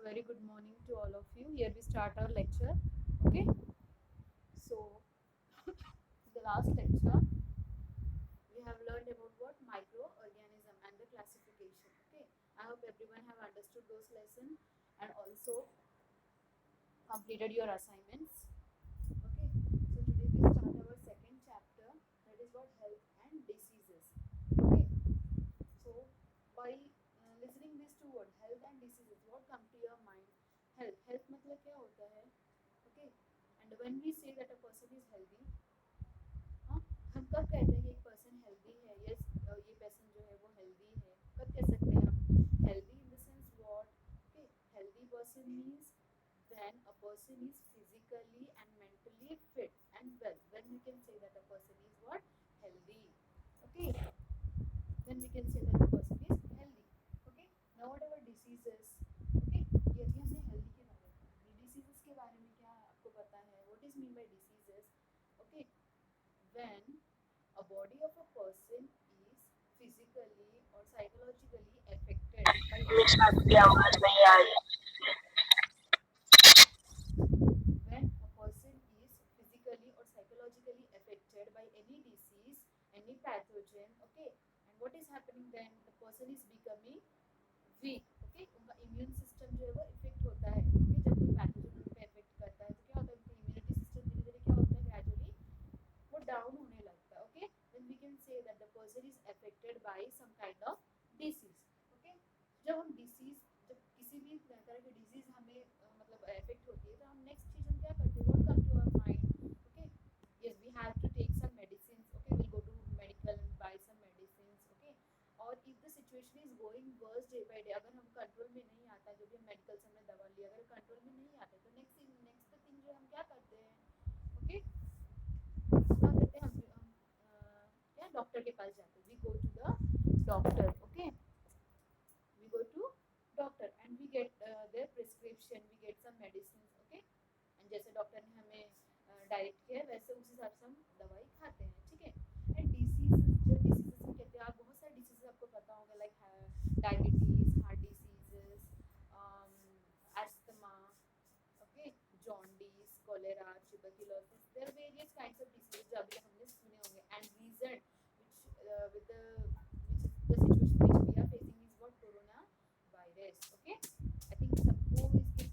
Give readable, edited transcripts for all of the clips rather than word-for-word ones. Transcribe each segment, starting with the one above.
very good morning to all of you. Here we start our lecture. Okay, so the last lecture we have learned about what microorganism and the classification. Okay, I hope everyone have understood those lessons and also completed your assignments. Okay, so today we start our second chapter, that is what health and diseases. Okay, so by listening these two words, health and diseases, what come to your mind? Health मतलब क्या होता है? Okay, and when we say that a person is healthy, हाँ, हम कब कहते हैं कि एक पर्सन हेल्दी है? यस, ये पर्सन जो है वो हेल्दी है। कब कह सकते हैं हम healthy in the sense what? Okay, healthy person means when a person is physically and mentally fit and well, then we can say that a person is what? Healthy. Okay, then we can say that the person is healthy. Okay, now whatever diseases, okay, ये अभी हमने healthy के बारे में, diseases के बारे में क्या आपको पता है? What is mean by diseases? Okay, when a body of a person is physically or psychologically affected by any आपकी disease, आवाज नहीं आ रही। when a person is physically or psychologically affected by any disease, any pathogen, okay, and what is happening then? The person is becoming weak. Okay, उनका immune system जो है वो effect होता है। ओके, जब कोई पैथोजन उन पे इफेक्ट करता है तो क्या होता है? उनका इम्यूनिटी सिस्टम धीरे धीरे क्या होता है? ग्रेजुअली वो डाउन होने लगता है। Okay, then we can say that the person is affected by some kind of disease. Okay, जब हम डिसीज, जब किसी भी तरह की डिजीज हमें मतलब अफेक्ट होती है तो हम नेक्स्ट चीज हम क्या करते हैं? What come to our mind? Okay, yes, we have to take some medicines. Okay, we'll go to medical and buy some medicines. Okay, और if the situation is going worse day by day, अगर हम control में नहीं आता, जो भी हम medical से हमने दवा ली, अगर कंट्रोल में नहीं आता तो नेक्स्ट थिंग जो हम क्या करते हैं? ओके, क्या करते हैं? क्या डॉक्टर के पास जाते हैं। We go to the doctor. Okay, we go to doctor and we get their prescription, we get some medicines. Okay, and जैसे डॉक्टर ने हमें डायरेक्ट किया है वैसे उस हिसाब से हम दवाई खाते हैं। ठीक है, एंड डिसीज, जो डिसीजेस हम कहते हैं, आप बहुत सारे डिसीजेस आपको पता होंगे, like diabetes, heart diseases, asthma, okay, jaundice, cholera, tuberculosis, there are various kinds of diseases जो अभी हमने सुने होंगे। And reason which with the which the situation which we are facing is what? Corona virus. Okay, I think सबको इसके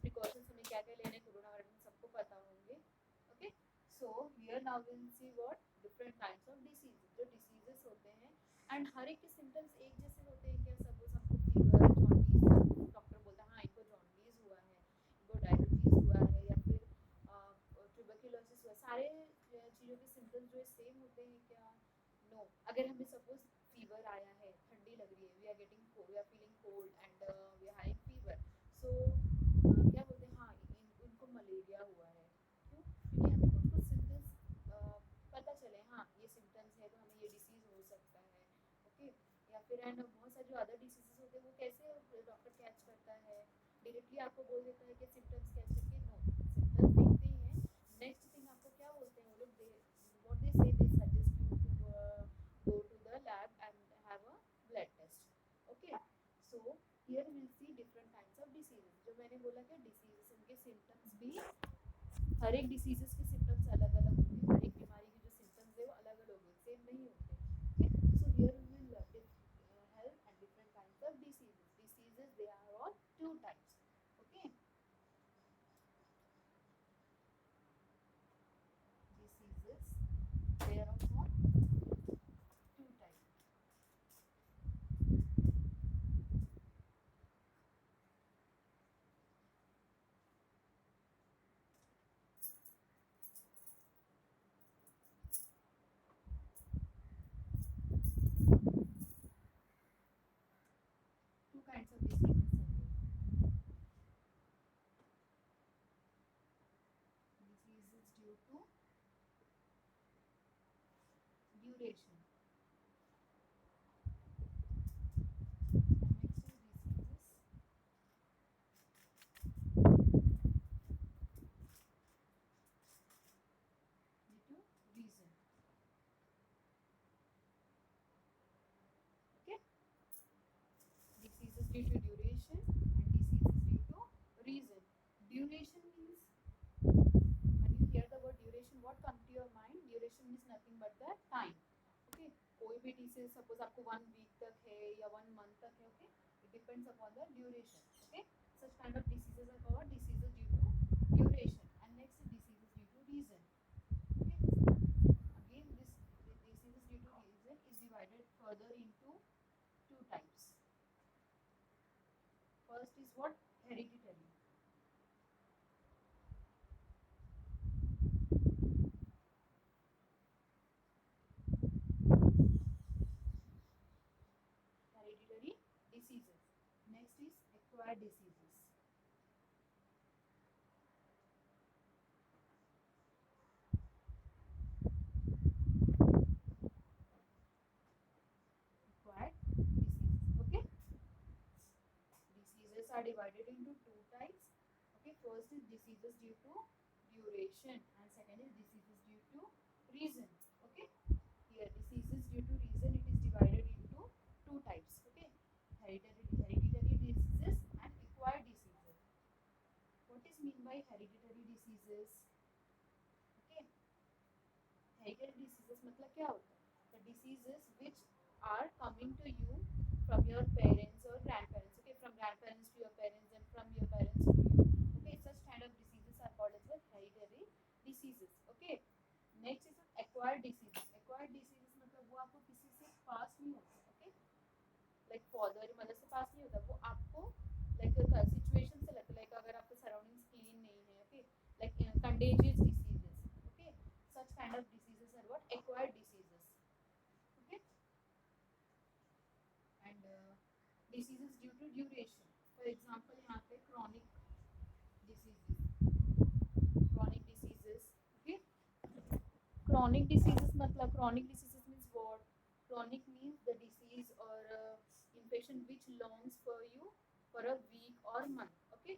precautions हमें क्या क्या लेने कोरोना वायरस में सबको पता होंगे। Okay, so here now we'll see what different kinds of diseases, जो diseases होते हैं एंड हर एक के सिम्टम्स एक जैसे होते हैं क्या? सबको फीवर, जॉन्डिस, डॉक्टर बोलता है हाँ इनको जॉन्डिस हुआ है, इनको डायबिटीज हुआ है, या फिर ट्यूबरकुलोसिस हुआ, सारे चीज़ों के सिम्टम्स जो है सेम होते हैं क्या? नो। अगर हमें सपोज फीवर आया है, ठंडी लग रही है, we are getting cold, we are feeling cold and we are having fever, so क्या बोलते हैं? हाँ इनको मलेरिया हुआ है। क्यों? क्योंकि हमें कुछ कुछ सिम्टम्स पता चले, हाँ ये सिम्टम्स है तो हमें ये डिसीज हो सकता है। ओके, या फिर एंड बहुत सारे जो अदर डिसीजेस होते हैं वो कैसे डॉक्टर कैच करता है? डायरेक्टली आपको बोल देता है कि सिम्टम्स कैच करके? नो, सिम्टम्स देखते ही हैं, नेक्स्ट थिंग आपको क्या बोलते हैं वो लोग? दे what they say, they suggest you to go to the lab and have a blood test. Okay, so here we will see different kinds of diseases। जो मैंने बोला कि डिसीजेस, उनके सिम्टम्स भी, हर एक डिसीजेस के सिम्टम्स अलग अलग होते हैं, हर एक बीमारी के जो सिम्टम्स है वो अलग अलग होते, सेम नहीं होते। Okay, so here we will health and different kinds of diseases. Diseases they are all two types. Okay, diseases they are of what? Two types। Two kinds of diseases होंगे। Diseases due to duration, and next is diseases due to reason। Okay, diseases due to duration and diseases जैसे suppose आपको 1 week तक है या 1 month तक है, okay, it depends upon the duration, okay. Such kind of diseases are called diseases due to duration. And next is diseases due to reason. Okay. Again, this diseases due to reason is divided further into two types. First is what? Hereditary. Hereditary diseases. Next is acquired diseases. Acquired diseases. Okay. Diseases are divided into two types. Okay. First is diseases due to duration, and second is diseases due to reason. Okay. Here, diseases due to reason, it is divided into two types. Okay. Hereditary diseases and acquired diseases. What is mean by hereditary diseases? Okay. Hereditary diseases मतलब क्या होता है? The diseases which are coming to you from your parents or grandparents. Okay, from grandparents to your parents and from your parents to you. Okay, such kind of diseases are called as the hereditary diseases. Okay. Next is acquired diseases. Acquired diseases मतलब वो आपको किसी से पास नहीं होता. Okay, like father mother से पास नहीं होता, वो आपको लाइक सिचुएशन से लगता है. लाइक अगर आपके सराउंडिंग्स क्लीन नहीं है, okay, like contagious diseases. Okay, such kind of diseases are what? Acquired diseases. Okay. And diseases due to duration. For example यहाँ पे chronic diseases. Chronic diseases. Okay. Chronic diseases मतलब chronic diseases means what? Chronic means the disease or infection which longs for you for a week or month. Okay,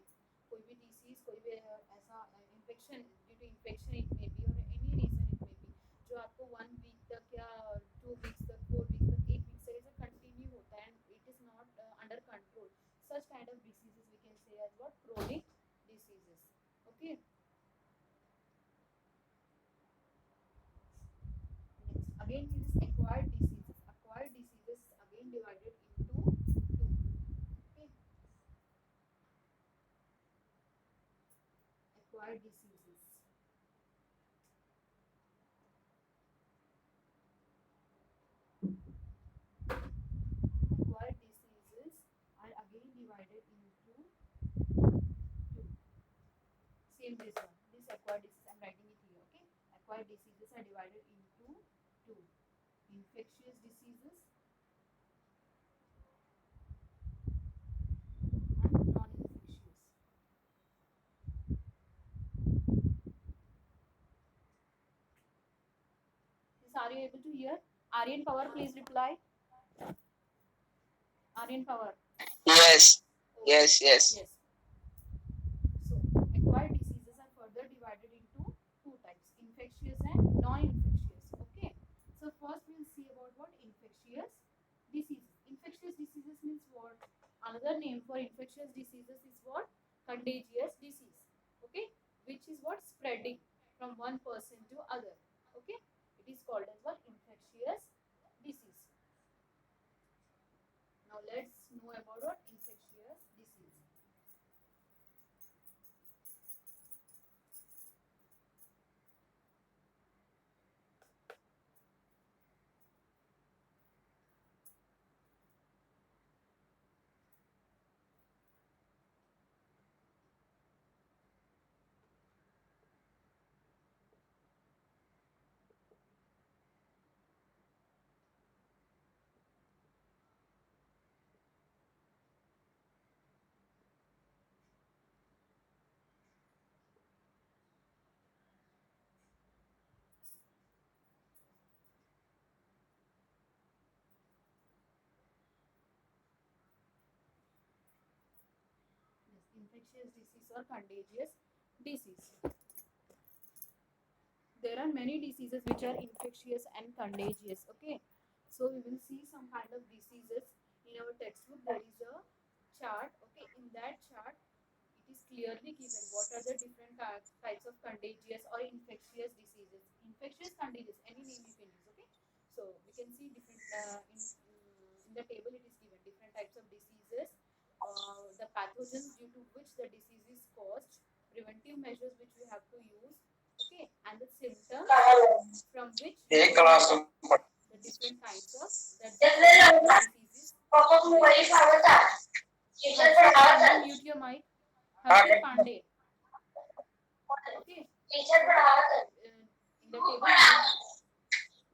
कोई भी disease, कोई भी ऐसा infection, due to infection it may be or any reason it may be, जो आपको 1 week तक या 2 weeks तक, 4 weeks तक, 8 weeks तक ऐसा continue होता है and it is not under control. Such kind of diseases we can say as what? Chronic diseases. Okay. Again, here is acquired diseases. Acquired diseases again divided into two. Okay. Acquired diseases. Acquired diseases are again divided into two. Same this one. This acquired disease, I'm writing it here. Okay. Acquired diseases are divided into two. Infectious diseases and non-infectious. Are you able to hear? Aryan Power, please reply. Aryan Power. Yes, Okay. yes, yes. Yes. So, acquired diseases are further divided into two types, infectious and non-infectious. Okay. So, first we'll see about what? Infectious diseases. Infectious diseases means what? Another name for infectious diseases is what? Contagious disease. Okay. Which is what? Spreading from one person to other. Okay. It is called as what? Infectious disease. Now, let's know about what? Infectious disease. Yes, infectious disease or contagious disease. There are many diseases which are infectious and contagious. Okay, so we will see some kind of diseases in our textbook. There is a chart. Okay, in that chart it is clearly given what are the different types of contagious or infectious diseases. Infectious, contagious, any name you can use. Okay, So we can see different in the table it is given different types of diseases, the pathogens due to which the disease is caused, preventive measures which we have to use, okay, and the symptoms from which we एक can class know the different kinds of that the disease is prevented. Harshit Pandey, mute your mic. Harshit Pandey. Okay. So in the table you can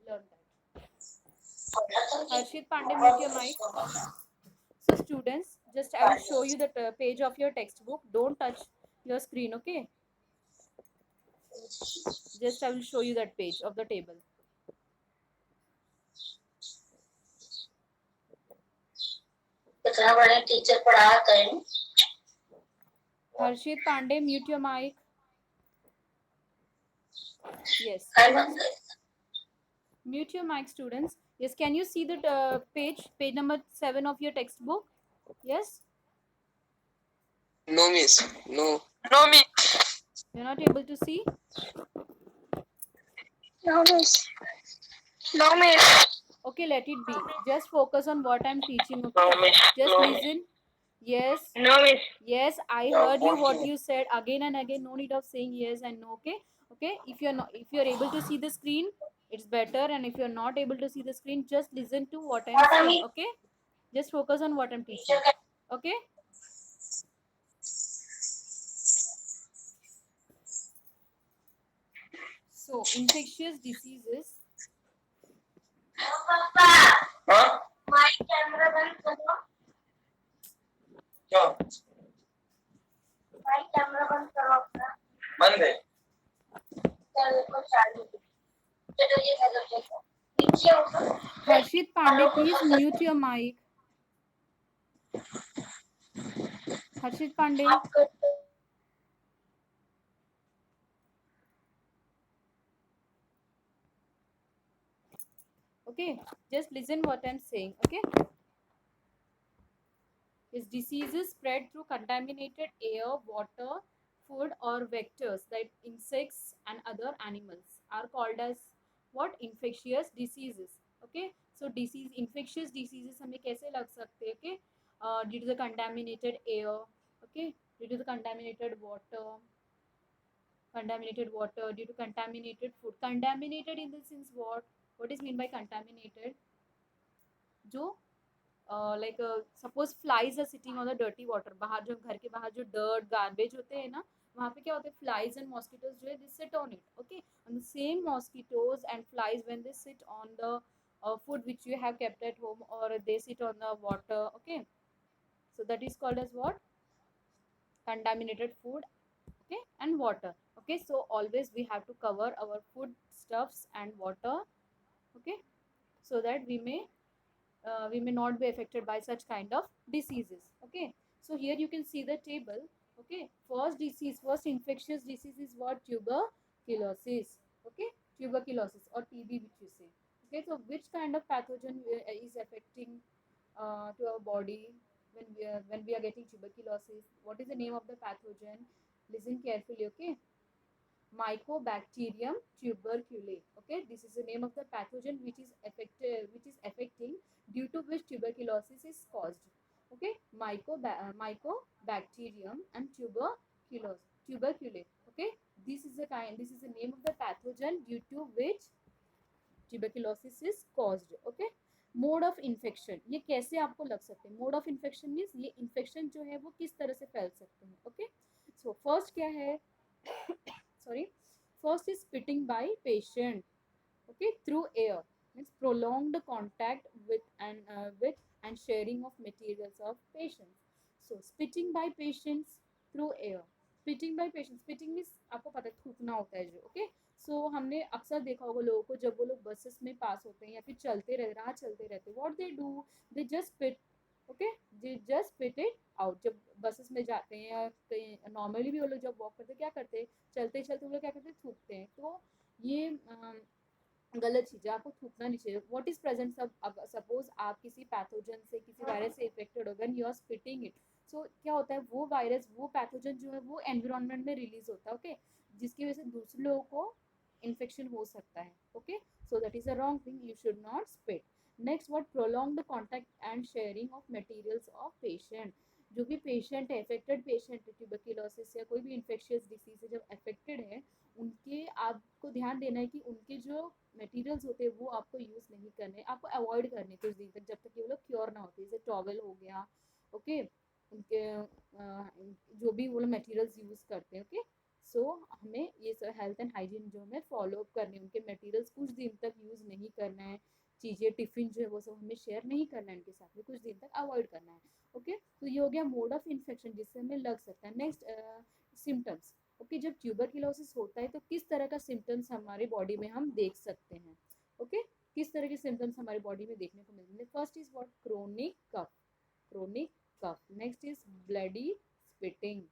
learn that. Harshit Pandey, mute your mic. So students, just I will show you the page of your textbook. Don't touch your screen, okay? Just I will show you that page of the table. कितना बड़े teacher पढ़ाते हैं Harshit Pandey, mute your mic. Yes. Mute your mic, students. Yes, can you see the page number 7 of your textbook? Yes? No miss. No. No miss. You're not able to see? No miss. No miss. Okay, let it be. Just focus on what I'm teaching, No okay? miss. Just No. listen. Yes. No miss. Yes, I heard you what you said again and again. No need of saying yes and no, okay? Okay, if you're able to see the screen, it's better, and if you're not able to see the screen, just listen to what I'm saying, okay? Just focus on what I'm teaching. Okay? So, infectious diseases. हाँ? Mic camera बंद करो क्या mic camera बंद करो अपना बंद है चलो को चालू चलो ये करो देखो नीचे ऊपर Harshit Pandey, please mute your mic. Harshit Pandey. Okay, just listen what I'm saying, okay? Is diseases spread through contaminated air, water, food, or vectors like insects and other animals are called as what? Infectious diseases. Okay, so disease, infectious diseases हमें कैसे लग सकते हैं? Okay, due to the contaminated air, okay, due to the contaminated water, due to contaminated food. Contaminated in the sense what? What is mean by contaminated? जो like suppose flies are sitting on the dirty water, बाहर जो घर के बाहर जो dirt garbage होते हैं ना, वहाँ पे क्या होता है, फ्लाइज एंड मॉस्किटोज जो है they sit on it, okay, and the same mosquitoes and flies when they sit on the food which you have kept at home or they sit on the water, okay, so that is called as what? Contaminated food, okay, and water, okay. So always we have to cover our food stuffs and water, okay, so that we may not be affected by such kind of diseases, okay. So here you can see the table, okay. First infectious disease is what? Tuberculosis, okay, tuberculosis or TB which you say, okay. So which kind of pathogen is affecting to our body when we are getting tuberculosis? What is the name of the pathogen? Listen carefully, okay. Mycobacterium tuberculosis, okay, this is the name of the pathogen which is affecting, due to which tuberculosis is caused, okay. Mycobacterium and tuberculosis, okay, this is the name of the pathogen due to which tuberculosis is caused, okay. Mode of infection, ये कैसे आपको लग सकते हैं? Mode of infection means ये infection जो है वो किस तरह से फैल सकते हैं, ओके। सो फर्स्ट क्या है? sorry, first is spitting by patient, okay, through air, means prolonged contact with and sharing of materials of patients. So spitting by patients through air, spitting means आपको पता है थूकना होता है जो, ओके। सो हमने अक्सर देखा होगा लोगों को, जब वो लोग बसेस में पास होते हैं या फिर राह चलते रहते हैं, what they do, they just spit, okay, they just spit it out. जब बसेस में जाते हैं या कहीं नॉर्मली भी वो लोग जब वॉक करते हैं क्या करते हैं, चलते चलते वो लोग क्या करते हैं, थूकते हैं। तो ये गलत चीज़ है, आपको थूकना नहीं चाहिए। व्हाट इज प्रेजेंट, सब सपोज आप किसी पैथोजन से, किसी वायरस से इफेक्टेड हो, when you are spitting it, so क्या होता है, वो वायरस, वो पैथोजन जो है वो एनवायरनमेंट में रिलीज होता है, ओके, जिसकी वजह से दूसरे लोगों को इन्फेक्शन हो सकता है. Okay, so that is a wrong thing, you should not spit. Next what, prolong the contact and sharing of materials of patient. जो भी पेशेंट है, अफेक्टेड पेशेंट है, ट्यूबरक्लोसिस या कोई भी इन्फेक्शियस डिसीज है, जब अफेक्टेड है, उनके आपको ध्यान देना है कि उनके जो मटेरियल्स होते हैं वो आपको यूज़ नहीं करने, आपको अवॉइड करने कुछ दिन तक, जब तक कि वो लोग क्योर ना होते. जैसे टॉवल हो गया, ओके, उनके जो भी वो लोग मटेरियल्स यूज़ करते हैं. ओके, सो हमें ये सब हेल्थ एंड हाइजीन जो हमें फॉलो अप करने, उनके मटेरियल्स कुछ दिन तक यूज़ नहीं करना है, चीज़ें टिफ़िन जो है वो सब हमें शेयर नहीं करना है उनके साथ में, कुछ दिन तक अवॉइड करना है. ओके, तो ये हो गया मोड ऑफ इन्फेक्शन जिससे हमें लग सकता है. Next, symptoms. ओके, जब ट्यूबरक्लोसिस होता है तो किस तरह का सिम्टम्स हमारी बॉडी में हम देख सकते हैं. ओके, किस तरह के सिम्टम्स हमारी बॉडी में देखने को मिलते हैं. First is what, chronic cough. Chronic cough. Next is bloody spitting.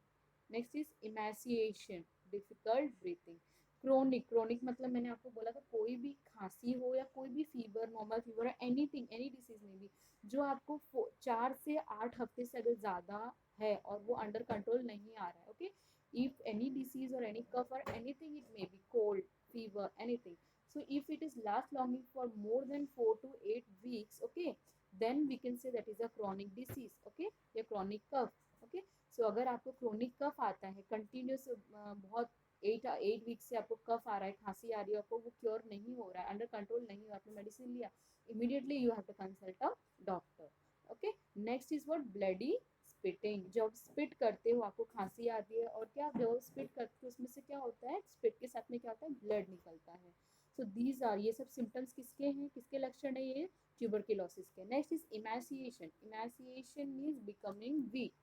Next is emaciation, difficult breathing. Chronic, chronic मतलब मैंने आपको बोला था कोई भी खांसी हो या कोई भी fever, normal fever, anything, any disease में भी जो आपको 4 से 8 हफ्ते से अगर ज़्यादा है और वो अंडर कंट्रोल नहीं आ रहा है. Okay, if any disease or any cough or anything, it may be cold, fever, anything. So if it is last longing for more than 4 to 8 weeks, okay, then we can say that is a chronic disease. Okay, या chronic cough. Okay, so अगर आपको chronic cough आता है continuous, बहुत 8 week से आपको कफ आ रहा है, खांसी आ रही है, आपको वो क्योर नहीं हो रहा है, अंडर कंट्रोल नहीं हो, आपने मेडिसिन लिया, immediately you have to consult a doctor. Okay, next is what, bloody spitting. जब स्पिट करते हो आपको खांसी आती है, और क्या जब स्पिट करते हो उसमें से क्या होता है, स्पिट के साथ में क्या होता है, ब्लड निकलता है. सो दीज आर, ये सब सिम्टम्स किसके हैं, किसके लक्षण है, ये ट्यूबरक्लोसिस के. Next is emaciation. Emaciation means becoming week.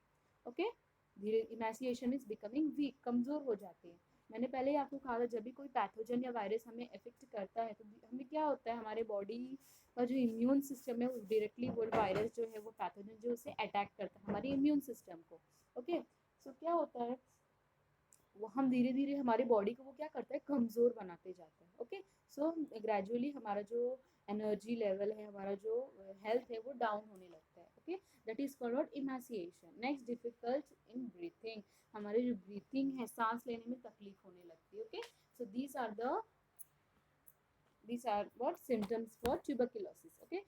Okay, धीरे इमेसिएशन इज बिकमिंग वीक, कमजोर हो जाते हैं. मैंने पहले ही आपको कहा था जब भी कोई पैथोजन या वायरस हमें अफेक्ट करता है तो हमें क्या होता है, हमारे बॉडी का जो इम्यून सिस्टम है वो डायरेक्टली वो वायरस जो है, वो पैथोजन जो उसे अटैक करता है हमारे इम्यून सिस्टम को. ओके, सो क्या होता है, वो हम धीरे धीरे हमारी बॉडी को वो क्या करता है, कमज़ोर बनाते जाता है. ओके, सो ग्रेजुअली हमारा जो एनर्जी लेवल है, हमारा जो हेल्थ है, वो डाउन होने लगता है. Okay, that is called emaciation. Next, difficult in breathing. हमारे जो ब्रीथिंग है, सांस लेने में तकलीफ होने लगती है. Okay, so these are what symptoms for tuberculosis. Okay,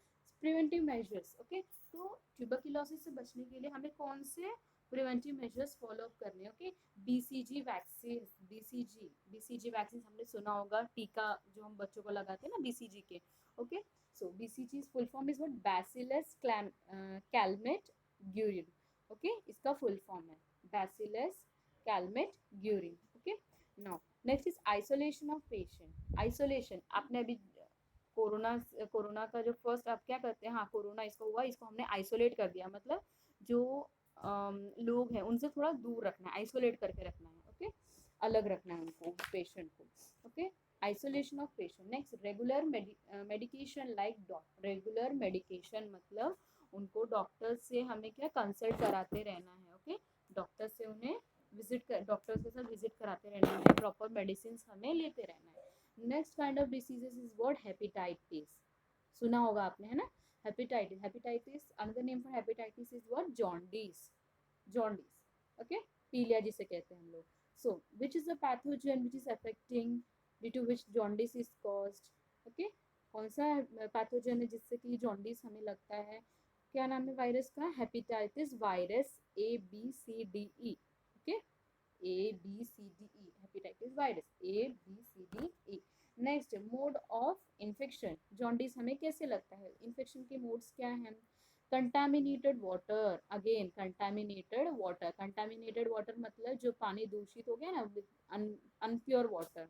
preventive measures. Okay, तो tuberculosis से बचने के लिए हमें कौन से प्रिवेंटिव मेजर्स फॉलो अप करने हैं. Okay, BCG vaccine. BCG vaccine हमने सुना होगा, टीका जो हम बच्चों को लगाते हैं ना बीसीजी के. Okay, so BCG full form is what, bacillus Calmette Guérin. Okay, इसका फुल फॉर्म है bacillus Calmette Guérin. Okay, now next is isolation of patient. Isolation, आपने अभी कोरोना कोरोना का जो फर्स्ट आप क्या करते हैं, हाँ कोरोना इसको हुआ, इसको हमने आइसोलेट कर दिया, मतलब जो लोग हैं उनसे थोड़ा दूर रखना है, आइसोलेट करके रखना है. ओके, अलग रखना है उनको, पेशेंट को. Okay, isolation of patient. Next, regular medication like regular medication मतलब उनको डॉक्टर से हमें क्या कंसल्ट कराते रहना है. ओके, डॉक्टर से उन्हें डॉक्टर के साथ विजिट कराते रहना है, प्रॉपर मेडिसिन हमें लेते रहना है. Next kind of diseases is what, hepatitis. सुना होगा आपने, है ना, hepatitis. Hepatitis, another name for hepatitis is what, jaundice. Jaundice. Okay, पीलिया जिसे कहते हैं हम लोग. So which is the pathogen which is affecting due to which jaundice is caused. Okay, कौन सा पैथोजन है जिससे कि जॉन्डिस हमें लगता है, क्या नाम है वायरस का, hepatitis virus ABCDE. Okay, ABCDE, hepatitis virus ABCDE. Next, mode of infection. Jaundice हमें कैसे लगता है, इन्फेक्शन के मोड्स क्या हैं, contaminated water. Again contaminated water. Contaminated water मतलब जो पानी दूषित हो गया ना, unpure water,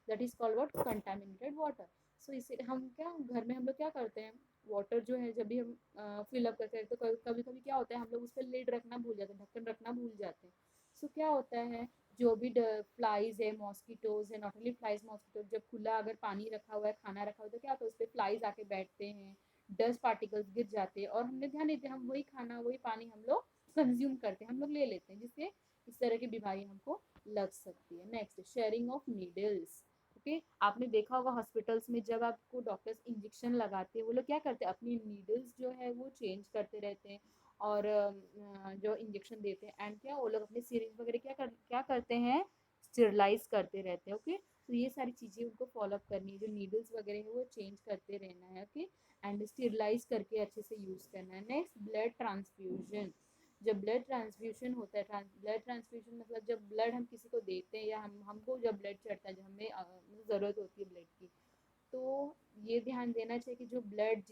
that is called what, contaminated water. So इसे हम क्या, घर में हम लोग क्या करते हैं, वाटर जो है जब भी हम फिलअप करते हैं तो कभी कभी क्या होता है, हम लोग उस पर लिड रखना भूल जाते हैं, ढक्कन रखना भूल जाते हैं. सो क्या होता है, जो भी फ्लाइज है, मॉस्किटोज है, नॉट ओनली फ्लाइज, मॉस्किटोज, जब खुला अगर पानी रखा हुआ है, खाना रखा हुआ है, तो क्या होता है उस पर फ्लाइज आके बैठते हैं, डस्ट पार्टिकल्स गिर जाते हैं, और हमने ध्यान देते हैं, हम वही खाना वही पानी हम लोग कंज्यूम करते हैं, हम लोग ले लेते हैं, जिससे इस तरह की बीमारी हमको लग सकती है. Next, sharing of needles. Okay, आपने देखा होगा हॉस्पिटल्स में जब आपको डॉक्टर्स इंजेक्शन लगाते हैं, वो लोग क्या करते हैं, अपनी नीडल्स जो है वो चेंज करते रहते हैं, और जो इंजेक्शन देते हैं, एंड क्या वो लोग अपने सिरिंज वगैरह क्या करते हैं, स्टेरलाइज करते रहते हैं. ओके, तो ये सारी चीज़ें उनको फॉलो अप करनी है, जो नीडल्स वगैरह है वो चेंज करते रहना है, ओके, एंड स्टेरिलाइज करके अच्छे से यूज़ करना है। Next, blood transfusion. जब ब्लड ट्रांसफ्यूजन होता है, ब्लड ट्रांसफ्यूजन मतलब जब ब्लड हम किसी को देते हैं या हमको जब ब्लड चढ़ता है, जब हमें मतलब ज़रूरत होती है ब्लड की, तो ये ध्यान देना चाहिए कि जो ब्लड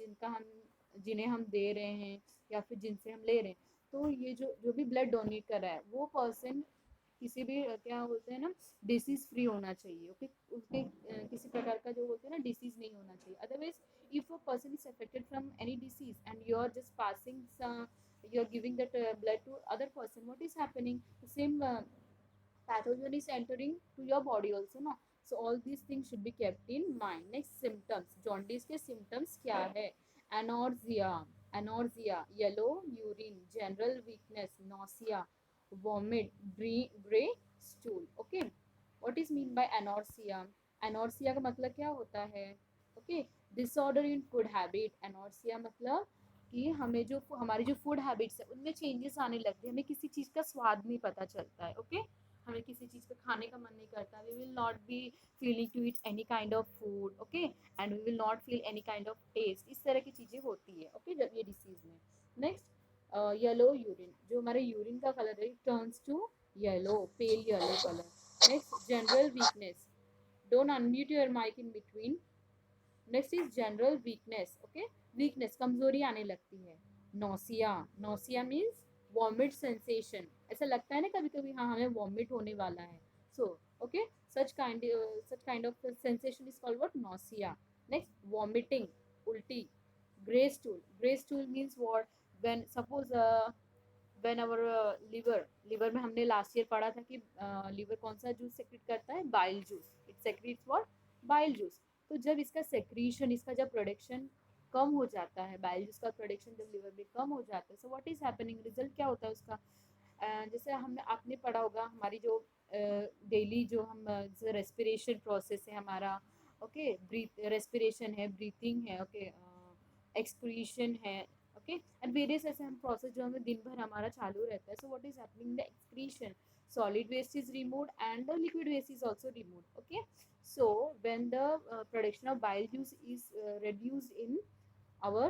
जिन्हें हम दे रहे हैं या फिर जिनसे हम ले रहे हैं, तो ये जो जो भी ब्लड डोनेट कर रहा है वो पर्सन किसी भी क्या बोलते हैं ना, डिसीज फ्री होना चाहिए, ओके, उसके किसी प्रकार का जो बोलते हैं ना डिसीज नहीं होना चाहिए। Otherwise if a person is affected from any disease and you are just passing, you are giving that blood to other person, what is happening, the same pathogen is entering to your body also, no? So all these things should be kept in mind. Next, symptoms. Jaundice के symptoms क्या है? Anorexia, yellow urine, general weakness, nausea, vomit, gray stool. Okay, what is mean by anorexia? Anorexia का मतलब क्या होता है? Okay, disorder in food habit. Anorexia मतलब कि हमें जो हमारी जो फूड हैबिट्स है उनमें चेंजेस आने लगते हैं, हमें किसी चीज़ का स्वाद नहीं पता चलता है, ओके, हमें किसी चीज़ को खाने का मन नहीं करता, we will not be feeling to eat any kind of food, okay, and we will not feel any kind of taste, इस तरह की चीज़ें होती है, ओके, जब ये डिसीज में। नेक्स्ट, येलो यूरिन, जो हमारे यूरिन का कलर है turns to yellow, pale yellow colour. Next, general weakness, don't unmute your mic in between. Next is general weakness, okay, weakness, कमजोरी आने लगती है। Nausea, nausea means vomit sensation, ऐसा लगता है ना कभी कभी, हाँ हमें वॉमिट होने वाला है, so okay, such kind of sensation is called what, nausea. Next, vomiting, ulti, gray stool. Gray stool means what, when suppose when our liver में हमने लास्ट ईयर पढ़ा था कि लिवर कौन सा जूस सेक्रेट करता है, bile juice, it secrets what, bile juice. तो जब इसका सेक्रीशन, इसका जब प्रोडक्शन कम हो जाता है, बाइल जूस का प्रोडक्शन जब लिवर में कम हो जाता है, so what is happening, result क्या होता है उसका, जैसे हमने आपने पढ़ा होगा हमारी जो डेली जो हम रेस्पिरेशन प्रोसेस है हमारा, ओके, ब्रीथ रेस्पिरेशन है, ब्रीथिंग है, ओके, एक्सक्रीशन है, ओके, एंड वेरियस ऐसे हम प्रोसेस जो हमें दिन भर हमारा चालू रहता है, so what is happening, the excretion, solid waste is removed and the liquid waste is also removed, okay, so when the production of bile juice is reduced in our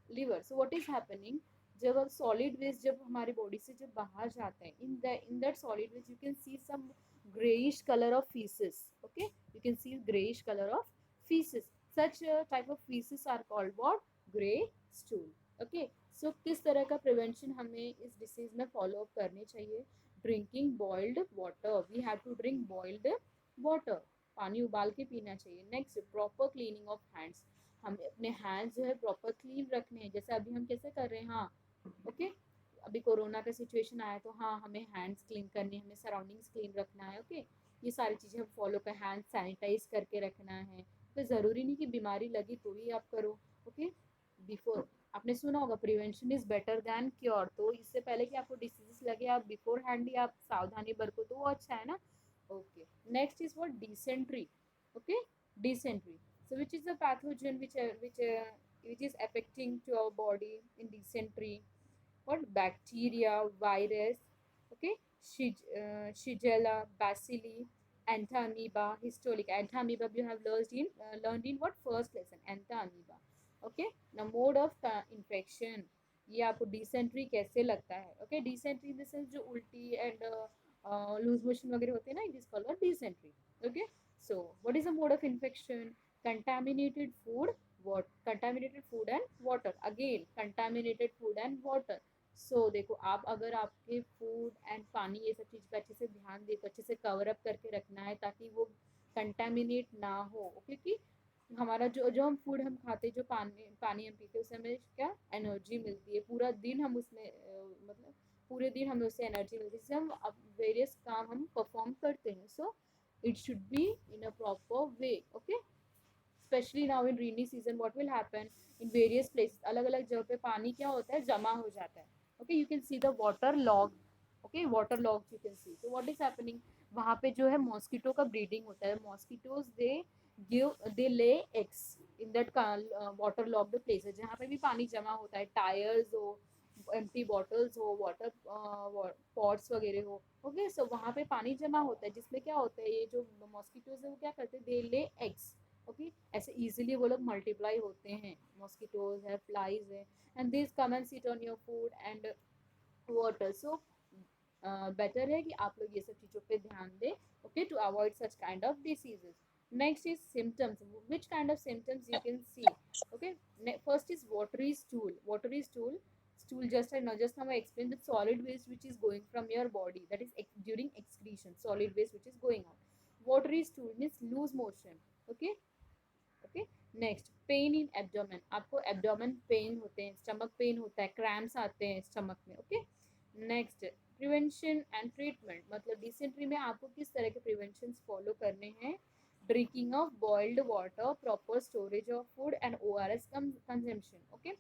liver, so what is happening, जब अब solid waste जब हमारी body से जब बाहर जाते हैं, in that solid waste you can see some greyish colour of faeces, okay, you can see greyish colour of faeces, such type of faeces are called what, grey stool, okay. So किस तरह का prevention हमें इस disease में follow up करनी चाहिए, drinking boiled water, we have to drink boiled water, पानी उबाल के पीना चाहिए। Next, proper cleaning of hands, हमें अपने हैंड्स जो है प्रॉपर क्लीन रखने हैं, जैसे अभी हम कैसे कर रहे हैं, हाँ, ओके, अभी कोरोना का सिचुएशन आया तो हाँ हमें हैंड्स क्लीन करने, हमें सराउंडिंग्स क्लीन रखना है, ओके, ये सारी चीज़ें हम फॉलो कर, हैंड सैनिटाइज करके रखना है, तो ज़रूरी नहीं कि बीमारी लगी तो ही आप करो, ओके, बिफोर, आपने सुना होगा prevention is better than cure, तो इससे पहले कि आपको डिसीज लगे आप बिफोर हैंड ही आप सावधानी बरतो तो वो अच्छा है ना, okay. Next is what, dysentery, okay, dysentery, so which is the pathogen which is affecting to our body in dysentery, what, bacteria, virus, okay, shigella, bacilli, entamoeba, histolic, entamoeba you have learned in what, first lesson, entamoeba, okay। now mode of infection, ये आपको dysentery कैसे लगता है, okay, dysentery in the sense जो उल्टी and loose motion वगैरह होते हैं ना, it is called dysentery, okay. so what is the mode of infection, contaminated food, what, contaminated food and water, again contaminated food and water, देखो आप अगर आपके फूड एंड पानी ये सब चीज़ पे अच्छे से ध्यान दे, तो अच्छे से कवर अप करके रखना है ताकि वो कंटामिनेट ना हो, क्योंकि हमारा जो जो हम फूड हम खाते, जो पानी पानी हम पीते, उससे हमें क्या एनर्जी मिलती है, पूरा दिन हम उसमें मतलब पूरे दिन हमें उससे एनर्जी मिलती है, जिससे हम वेरियस काम हम परफॉर्म करते हैं, so it should be in a proper way, okay. Specially now in rainy season what will happen, in various places, अलग अलग जगह पे पानी क्या होता है, जमा हो जाता है, okay, you can see the water log, okay, water log you can सी, तो व्हाट इज हैपनिंग, वहाँ पे जो है मॉस्किटो का ब्रीडिंग होता है, mosquitoes they lay eggs in that water logged places, जहाँ पे भी पानी जमा होता है, टायर्स हो, एम्प्टी बॉटल्स हो, वाटर पॉट्स वगैरह हो, ओके। सो वहाँ पे पानी जमा होता है, जिसमें क्या होता है, ये जो मॉस्किटोज है वो क्या करते हैं, दे ले एग्स, ओके। ऐसे इजीली वो लोग मल्टीप्लाई होते हैं, मॉस्किटोज है, फ्लाइज है, and this come and sit on your food and water. So better है कि आप लोग ये सब चीज़ों पे ध्यान दें, okay, to avoid such kind of diseases. Next is symptoms, which kind of symptoms you can see, okay। First is watery stool. Watery stool, just I know, just now I explained, the solid waste which is going from your body, that is during excretion, solid waste which is going out. Watery stool means loose motion, okay, okay। Next, pain in abdomen, आपको abdomen pain होते हैं, stomach pain होता है, cramps आते हैं stomach में, okay. Next, prevention and treatment, मतलब dysentery में आपको किस तरह के प्रिवेंशन फॉलो करने हैं। Drinking of boiled water, proper storage of food and ORS consumption, okay.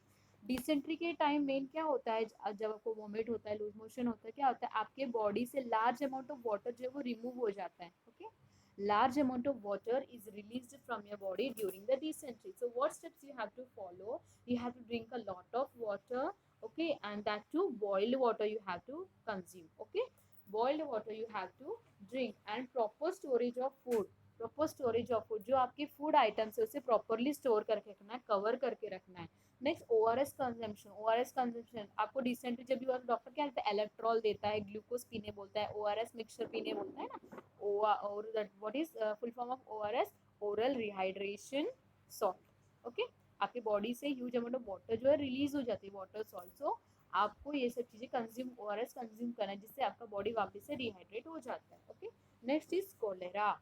Dysentery के टाइम मेन क्या होता है, जब आपको वोमिट होता है, लूज मोशन होता है, क्या होता है, आपके बॉडी से लार्ज अमाउंट ऑफ वाटर जो है वो रिमूव हो जाता है, okay. Large amount of water is released from your body during the dysentery. So what steps you have to follow, you have to drink a lot of water, okay, and that too boiled water you have to consume, okay। Boiled water you have to drink, and proper storage of food, proper storage of food, जो आपके food items है उसे properly store करके रखना है, cover करके रखना है। Next, ORS consumption, ORS consumption आपको डिसेंट्री जब भी डॉक्टर क्या कहता है, इलेक्ट्रॉल देता है, ग्लूकोज पीने बोलता है, ORS मिक्सचर पीने बोलता है ना, or that what is full form of ORS, oral rehydration salt, okay। आपके बॉडी से ह्यूज अमाउंट ऑफ वाटर जो है रिलीज हो जाती है, वाटर सॉल्ट। सो आपको ये सब चीजें कंज्यूम, ORS कंज्यूम करना है, जिससे आपका बॉडी वापस से रिहाइड्रेट हो जाता है, okay. Next is cholera.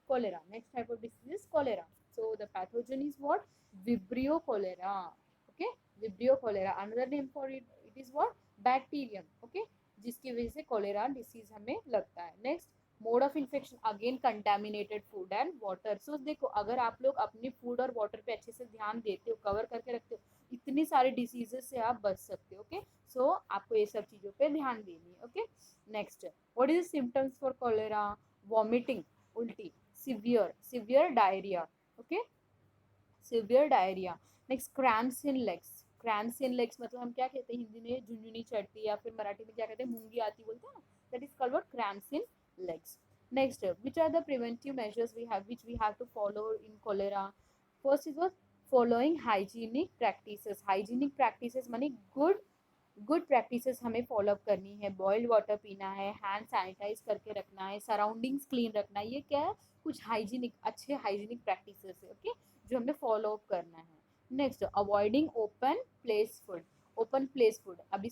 Cholera, next type of disease is cholera. So the pathogen is what, vibrio cholera, okay। Vibrio cholera, another name for it is what, bacterium, okay, जिसकी वजह से cholera disease हमें लगता है। Next, mode of infection, again contaminated food and water. So देखो, अगर आप लोग अपनी फूड और वाटर पे अच्छे से ध्यान देते हो, कवर करके रखते हो, इतनी सारी डिसीजेस से आप बच सकते हो, ओके। सो आपको ये सब चीज़ों पे ध्यान देनी है, okay. Next, what is the symptoms for cholera, vomiting, उल्टी, severe diarrhea, okay, severe diarrhea। Next, cramps in legs, cramps in legs मतलब हम क्या कहते हैं हिंदी में, झुंझुनी चढ़ती, या फिर मराठी में क्या कहते हैं, मूंगी आती बोलते हैं ना, that is called what, cramps in legs. Next, which are the preventive measures we have, which we have to follow in cholera। first is what, following hygienic practices, hygienic practices माने गुड प्रैक्टिसेस हमें follow up करनी है। Boiled water पीना है, hand sanitise करके रखना है, surroundings clean रखना है, ये क्या है, कुछ हाइजीनिक, अच्छे हाइजीनिक प्रैक्टिसेस है, ओके, जो हमें फॉलो अप करना है। Next, avoiding open place food, open place food, अभी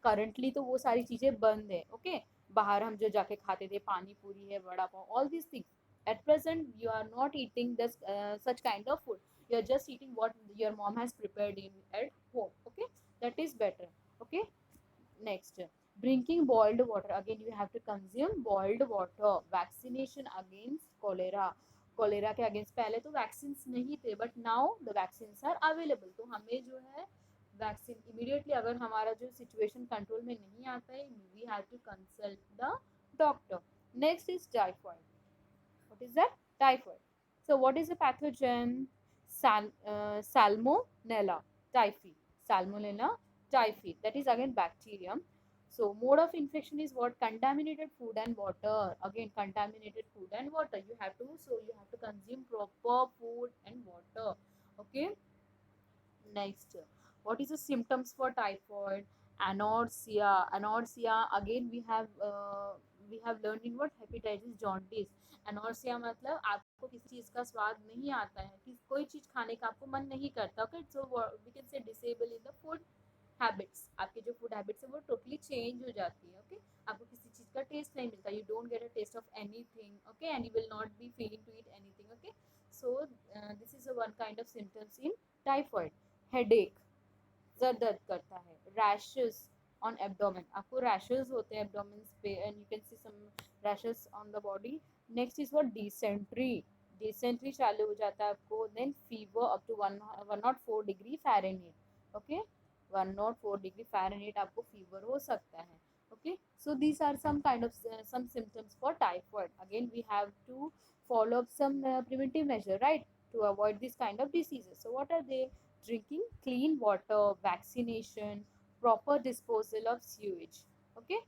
करंटली तो वो सारी चीज़ें बंद है, ओके। बाहर हम जो जाके खाते थे, पानी पूरी है, vada pav, all this things at present you are not eating this such kind of food, you are just eating what your mom has prepared in at home, okay, that is better, okay। Next, drinking boiled water, again you have to consume boiled water। vaccination against cholera, cholera के against पहले तो vaccine नहीं थे, but now the vaccine are available. तो हमें जो है vaccine immediately, अगर हमारा जो सिचुएशन कंट्रोल में नहीं आता है, we have to consult the doctor. Next is typhoid, what is that, typhoid। So what is the pathogen, salmonella typhi, salmonella typhi, that is again bacterium। So mode of infection is what, contaminated food and water, again contaminated food and water you have to, so you have to consume proper food and water, okay। Next, what is the symptoms for typhoid, anorexia, anorexia again we have learned in what, hepatitis, jaundice। एनोर्सिया मतलब आपको किसी चीज़ का स्वाद नहीं आता है, कि कोई चीज़ खाने का आपको मन नहीं करता, okay. So we can say disable in the food habits, आपकी जो फूड हैबिट्स है वो टोटली चेंज हो जाती है, ओके। आपको किसी चीज़ का टेस्ट नहीं मिलता, you don't get a taste of anything, okay, and you will not be feeling to eat anything, okay. So this is one kind of symptoms in typhoid. Headache, सर दर्द करता है। रैशेस ऑन एब्डोमेन, आपको rashes होते हैं abdomen पे, and you can see some rashes on the body. Next is what, dysentery, dysentery चालू हो जाता है आपको। Then fever up to 104 degree Fahrenheit, okay, 104 degree Fahrenheit आपको फीवर हो सकता है, okay। So these are some kind of some symptoms for typhoid, again we have to follow up some preventive measure, right, to avoid this kind of diseases। So what are they, drinking clean water, vaccination, proper disposal of sewage. Okay,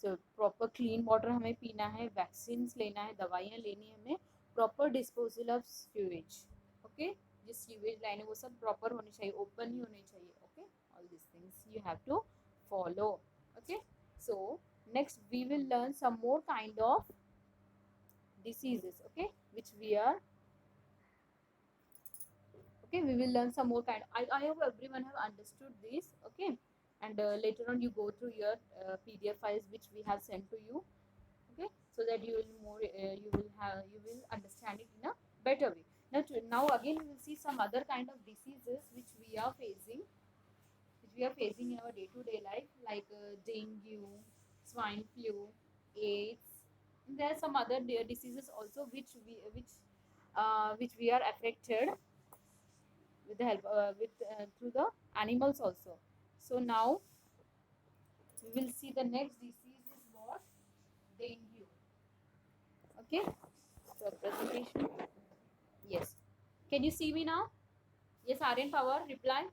so proper clean water हमें पीना है, vaccines लेना है, दवाइयाँ लेनी है हमें, proper disposal of sewage. Okay, जो sewage line है वो सब proper होनी चाहिए, open ही होनी चाहिए. Okay, all these things you have to follow. Okay, so next we will learn some more kind of diseases. Okay, which we are, okay, we will learn some more kind. I hope everyone have understood this. Okay, and later on you go through your PDF files which we have sent to you. Okay, so that you will more you will understand it in a better way. Now again we will see some other kind of diseases which we are facing in our day to day life, like dengue, swine flu, AIDS. And there are some other diseases also which we are affected with the help with through the animals also. So now we will see the next disease is what? Dengue. Okay, so presentation. Yes, can you see me now? Yes, Aryan Power, reply.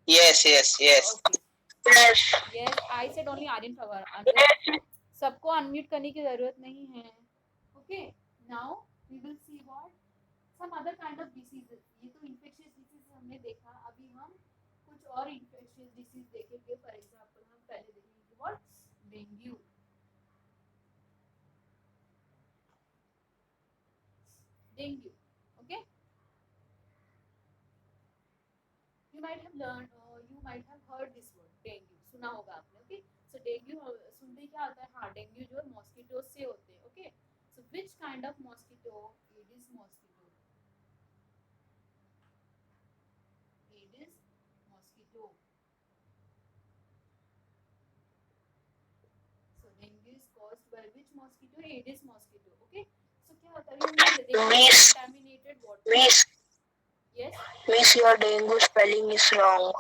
Yes, yes, yes. Okay. Yes. Yes, I said only Aryan Power. Other सबको unmute करने की जरूरत नहीं है. Okay, now we will see what some other kind of diseases. ये तो infectious disease हमने देखा, अभी हम कुछ और infectious disease देखेंगे. For example हम पहले देखेंगे what dengue. Dengue. Okay, you might have learned you might have heard this word dengue. सुना होगा आपने. Okay, so dengue सुनते ही क्या होता है? हाँ, dengue जो मॉस्किटो से होते हैं. Okay, so which kind of mosquito? Aedes mosquito. Aedes mosquito. So dengue is caused by which mosquito? Aedes mosquito. Okay, so क्या होता है? हमने देखा contaminated water. Miss, Yes. Miss, your dengue spelling is wrong.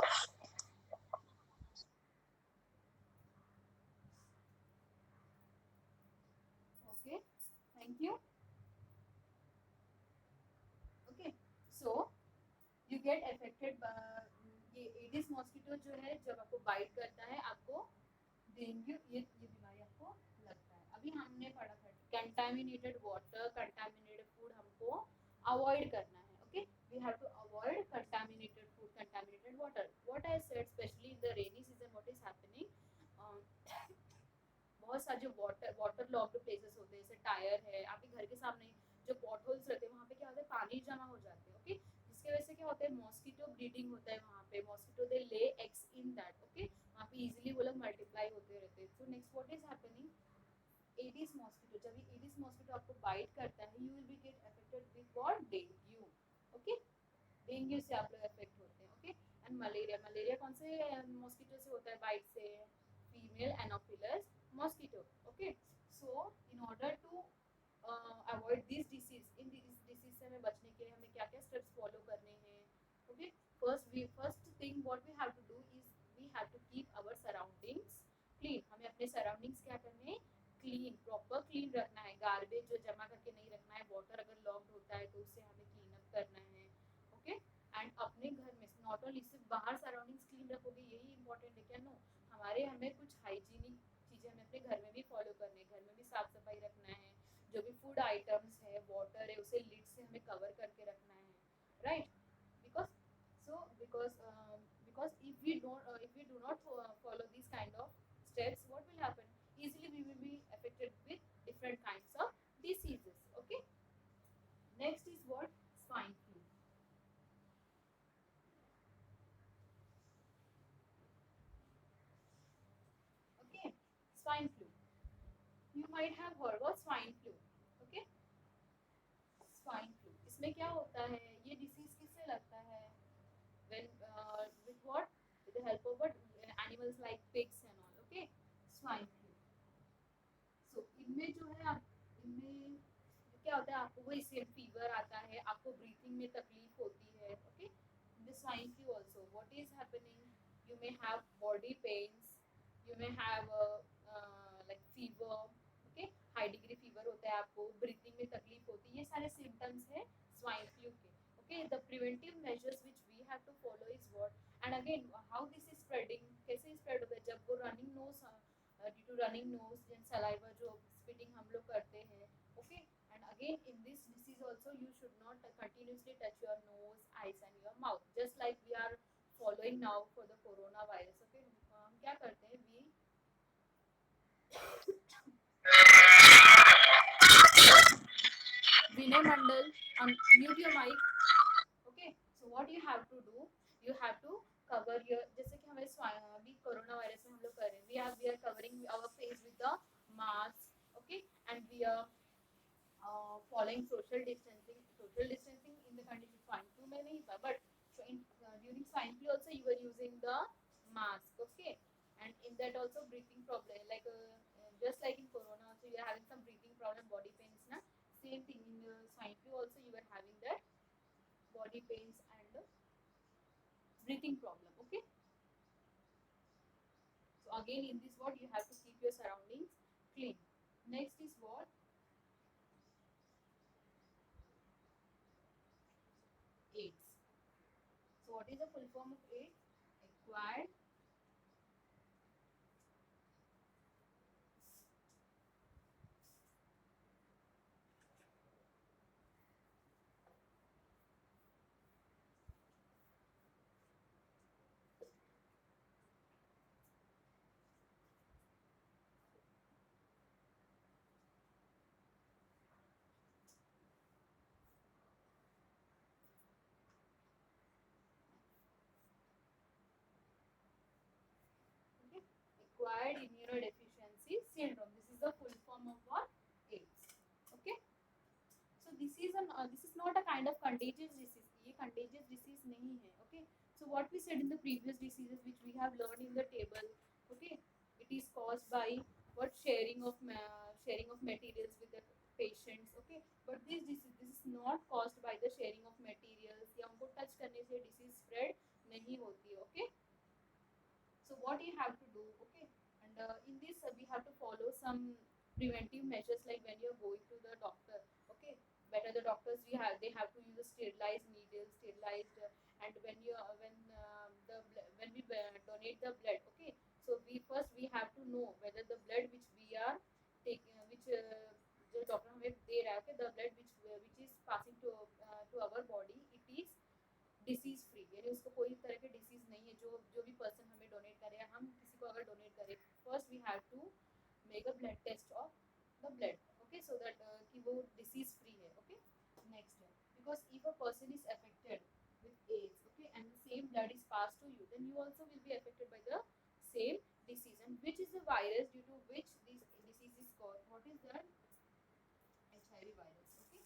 Okay, thank you. Okay, so you get affected by ये Aedes mosquito जो है, जब आपको बाइट करता है आपको डेंगू ये बीमारी आपको लगता है. अभी हमने पढ़ा था कंटामिनेटेड वाटर, कंटामिनेटेड फूड हमको अवॉइड करना है. Okay, we have to avoid contaminated food, contaminated water. What I said, specially in the rainy season what is happening, बहुत सारे जो वाटर लॉक्ड प्लेसेस होते हैं, जैसे टायर है, आपके घर के सामने जो पॉट होल्स रहते हैं वहाँ पे क्या होता है? पानी जमा हो जाते हैं. ओके, जिसकी वजह से क्या होता है? मॉस्किटो ब्रीडिंग होता है वहाँ पे. Mosquito they lay eggs in that. Okay, वहाँ पे इजीली वो लोग मल्टीप्लाई होते रहते हैं. So next what is happening? Aedes mosquito. जब ये एडिस मॉस्किटो आपको बाइट करता है, you will be get affected with what? Dengue. Okay, dengue से आप लोग अफेक्ट होते हैं. Okay, and malaria. मलेरिया कौन से मॉस्किटो से होता है बाइट से? Female anopheles mosquito. Okay, so in order to avoid this disease, इन डिसीज से हमें बचने के लिए हमें क्या क्या स्टेप्स फॉलो करने हैं? Okay, first thing what we have to do is we have to keep our surroundings clean. हमें अपने सराउंडिंग्स क्या करने हैं? क्लीन, प्रॉपर क्लीन रखना है. गार्बेज जो जमा करके नहीं रखना है. वाटर अगर लॉक्ड होता है तो उसे हमें क्लीन अप करना है. ओके, एंड अपने घर में नॉट ओनली सिर्फ बाहर सराउंडिंग्स क्लीन रखोगे यही इंपॉर्टेंट है क्या? नो, हमारे हमें कुछ हाइजीनिक चीज़ें हमें अपने घर में भी फॉलो करनी है. घर में भी साफ सफाई रखना है. जो भी फूड आइटम्स है, वाटर है, उसे लिड से हमें कवर करके रखना है. Right, because because if we do not follow these kind of steps, what will happen? Easily we will be affected with different kinds of diseases. Okay, next is what? Swine flu. Okay, swine flu. You might have heard about swine flu. Okay, swine flu. इसमें क्या होता है? ये disease किससे लगता है? When with what? With the help of what? Animals like pigs and all. Okay, swine flu. So इनमें जो है आप इनमें क्या होता है? आपको वही सेम फीवर आता है, आपको ब्रीथिंग में तकलीफ होती है. Okay, the swine flu also what is happening? You may have body pains, you may have like fever. Okay, high degree fever होता है, आपको ब्रीथिंग में तकलीफ होती है. ये सारे सिम्टम्स है स्वाइन फ्लू के. Okay, the preventive measures which we have to follow is what, and again how this is spreading, कैसे spread होगा जब वो running nose, due to running nose and saliva जो spitting हम लोग करते हैं. Okay, and again in this disease also you should not continuously touch your nose, eyes and your mouth, just like we are following now for the coronavirus. Okay, हम क्या करते हैं, we Vinay Mandal, mute your mic. Okay, so what you have to do, you have to cover your, जैसे कि हमें अभी corona virus में हम लोग कर रहे हैं, we are covering our face with the mask. Okay, and we are following social distancing in the condition swine flu में नहीं था, but so during swine flu also you were using the mask. Okay, and in that also breathing problem, like just like in corona also you are having some breathing problem, body pains na, same thing in swine flu also you were having that body pains and breathing problem. Okay, so again in this what you have to keep your surroundings clean. Next is what, AIDS. So what is the full form of AIDS? Acquired Okay, acquired immunodeficiency syndrome. This is the full form of what? AIDS. Okay, so this is not a kind of contagious disease. ये contagious disease नहीं है. Okay, so what we said in the previous diseases which we have learned in the table. Okay, it is caused by what, sharing of materials with the patients. Okay, but this is not caused by the sharing of materials या उनको touch करने से disease spread नहीं होती. Okay, so what you have to do, okay, and in this we have to follow some preventive measures, like when you're going to the doctor. Okay, better the doctors we have, they have to use a sterilized needle, sterilized, and when we donate the blood. Okay, so we have to know whether the blood which we are taking, which जो doctor हमें दे रहा है, okay, the blood which is passing to our body, it is disease free, यानी उसको कोई तरह के disease नहीं है, जो भी पर्सन हमें डोनेट करे या हम किसी को अगर डोनेट करें, first we have to make a blood test of the blood. Okay, so that कि वो डिसीज फ्री है. ओके, नेक्स्ट है, because if a person is affected with AIDS, okay, and the same blood is passed to you, then you also will be affected by the same disease. And which is the virus due to which this disease is caused? What is that? HIV virus. Okay,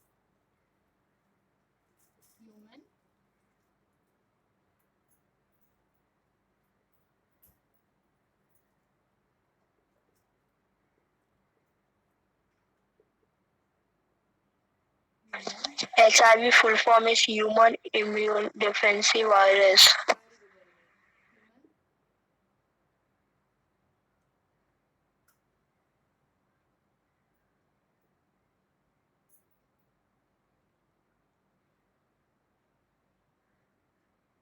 human HIV full form is human immune deficiency virus.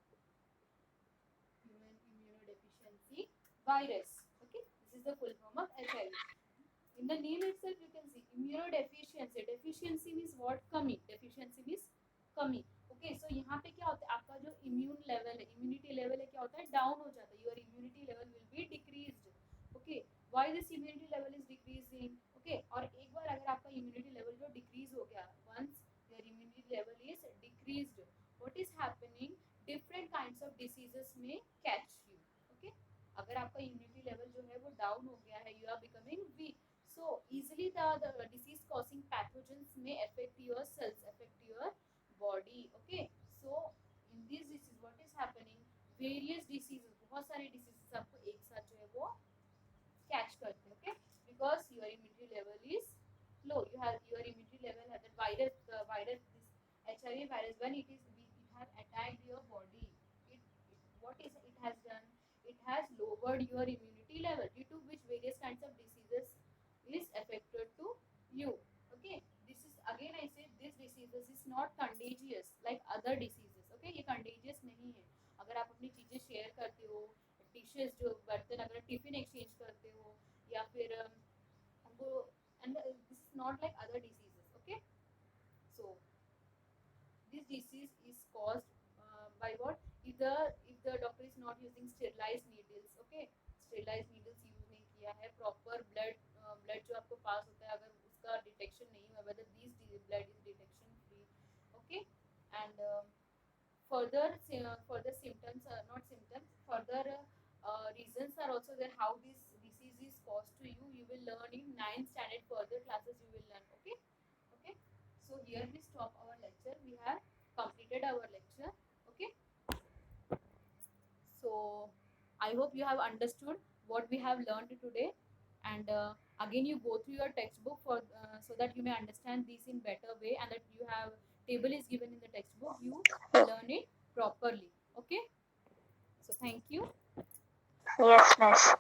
very good, very good. Human human immunodeficiency virus. Okay, this is the full form of HIV. In the name itself, you can see immunodeficiency. Deficiency means what? कमी. Deficiency means कमी. Okay, so यहाँ पे क्या होता है, आपका जो immune level है, immunity level है, क्या होता है, down हो जाता है. Your immunity level will be decreased. Okay, why this immunity level is decreasing? Okay, और एक बार अगर आपका immunity level जो decrease हो गया, once your immunity level is decreased, what is happening? Different kinds of diseases may catch you. Okay, अगर आपका immunity level जो है वो down हो गया है, you are becoming weak, so easily the disease causing pathogens may affect your cells, affect your body. Okay, so in this disease what is happening, various diseases, बहुत सारे diseases आपको एक साथ जो है वो catch करते हैं. Okay, because your immunity level is low, you have your immunity level has that virus, the virus, this HIV virus, when it has attacked your body, what is it has done, it has lowered your immunity level, due to which various kinds of diseases is affected to you. Okay, this is again I say this diseases is not contagious like other diseases. Okay, ये contagious नहीं है. अगर आप अपनी चीजें share करते हो, dishes जो बर्तन अगर टिफिन एक्सचेंज करते हो या फिर हमको, and this is not like other diseases. Okay, so this disease is caused by what, if the doctor is not using sterilized needles. Okay, sterilized needles use नहीं किया है, प्रॉपर ब्लड जो आपको पास होता है अगर उसका डिटेक्शन नहीं हुआ, whether this blood is detection free. Okay, and further symptoms are not symptoms, further reasons are also there how this disease is caused to you. You will learn in 9th standard, further classes you will learn. Okay, okay, so here we stop our lecture. We have completed our lecture. Okay, so I hope you have understood what we have learned today, and again you go through your textbook for so that you may understand this in better way, and that you have table is given in the textbook, you learn it properly. Okay, so thank you. Yes, miss.